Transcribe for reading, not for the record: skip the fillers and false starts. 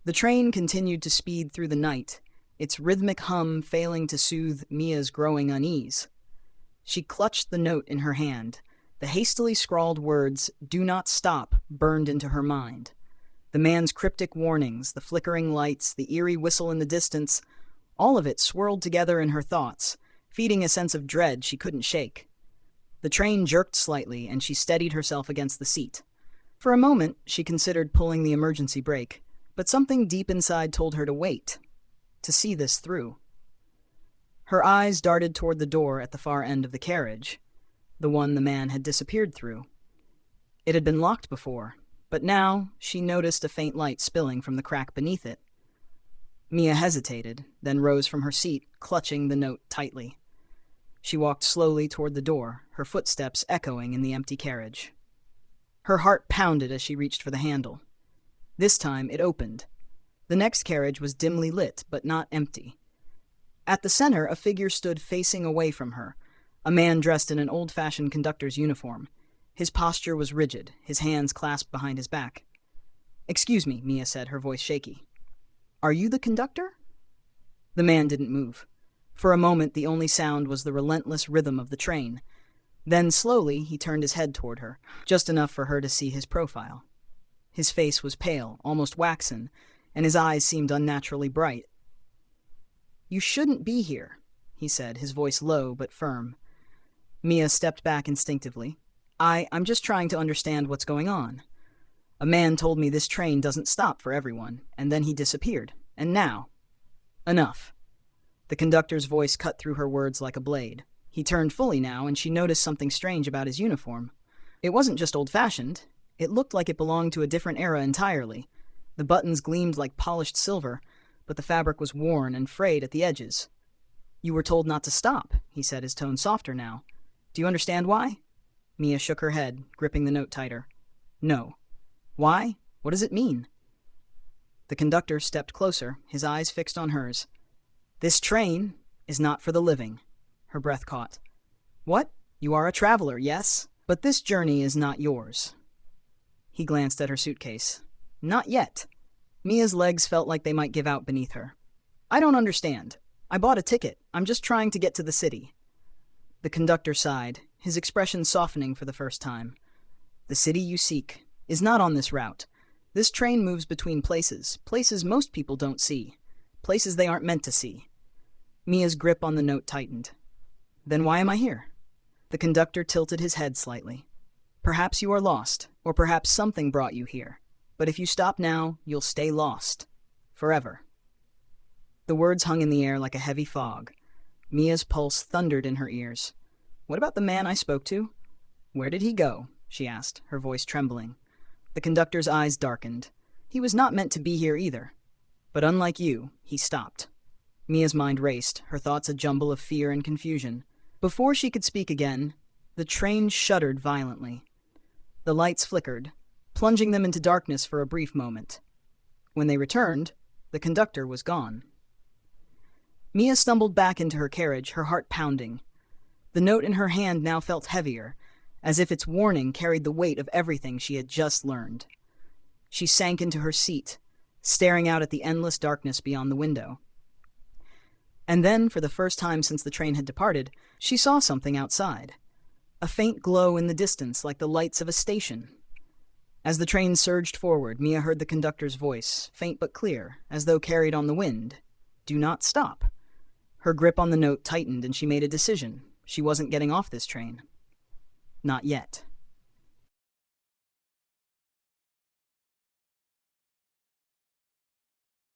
The train continued to speed through the night, its rhythmic hum failing to soothe Mia's growing unease. She clutched the note in her hand. The hastily scrawled words, "Do not stop," burned into her mind. The man's cryptic warnings, the flickering lights, the eerie whistle in the distance, all of it swirled together in her thoughts, feeding a sense of dread she couldn't shake. The train jerked slightly, and she steadied herself against the seat. For a moment, she considered pulling the emergency brake, but something deep inside told her to wait, to see this through. Her eyes darted toward the door at the far end of the carriage, the one the man had disappeared through. It had been locked before, but now she noticed a faint light spilling from the crack beneath it. Mia hesitated, then rose from her seat, clutching the note tightly. She walked slowly toward the door, her footsteps echoing in the empty carriage. Her heart pounded as she reached for the handle. This time it opened. The next carriage was dimly lit, but not empty. At the center, a figure stood facing away from her, a man dressed in an old-fashioned conductor's uniform. His posture was rigid, his hands clasped behind his back. "Excuse me," Mia said, her voice shaky. "Are you the conductor?" The man didn't move. For a moment, the only sound was the relentless rhythm of the train. Then, slowly, he turned his head toward her, just enough for her to see his profile. His face was pale, almost waxen, and his eyes seemed unnaturally bright. "You shouldn't be here," he said, his voice low but firm. Mia stepped back instinctively. I'm just trying to understand what's going on. A man told me this train doesn't stop for everyone, and then he disappeared. And now... Enough." The conductor's voice cut through her words like a blade. He turned fully now, and she noticed something strange about his uniform. It wasn't just old-fashioned. It looked like it belonged to a different era entirely. The buttons gleamed like polished silver, but the fabric was worn and frayed at the edges. "You were told not to stop," he said, his tone softer now. "Do you understand why?" Mia shook her head, gripping the note tighter. "No." "Why? What does it mean?" The conductor stepped closer, his eyes fixed on hers. "This train is not for the living." Her breath caught. "What? You are a traveler, yes? But this journey is not yours." He glanced at her suitcase. "Not yet." Mia's legs felt like they might give out beneath her. "I don't understand. I bought a ticket. I'm just trying to get to the city." The conductor sighed, his expression softening for the first time. "The city you seek is not on this route. This train moves between places most people don't see, places they aren't meant to see." Mia's grip on the note tightened. "Then why am I here?" The conductor tilted his head slightly. "Perhaps you are lost, or perhaps something brought you here. But if you stop now, you'll stay lost. Forever." The words hung in the air like a heavy fog. Mia's pulse thundered in her ears. "What about the man I spoke to?" "Where did he go?" she asked, her voice trembling. The conductor's eyes darkened. "He was not meant to be here either. But unlike you, he stopped." Mia's mind raced, her thoughts a jumble of fear and confusion. Before she could speak again, the train shuddered violently. The lights flickered, plunging them into darkness for a brief moment. When they returned, the conductor was gone. Mia stumbled back into her carriage, her heart pounding. The note in her hand now felt heavier, as if its warning carried the weight of everything she had just learned. She sank into her seat, staring out at the endless darkness beyond the window. And then, for the first time since the train had departed, she saw something outside. A faint glow in the distance, like the lights of a station. As the train surged forward, Mia heard the conductor's voice, faint but clear, as though carried on the wind. "Do not stop." Her grip on the note tightened, and she made a decision. She wasn't getting off this train. Not yet.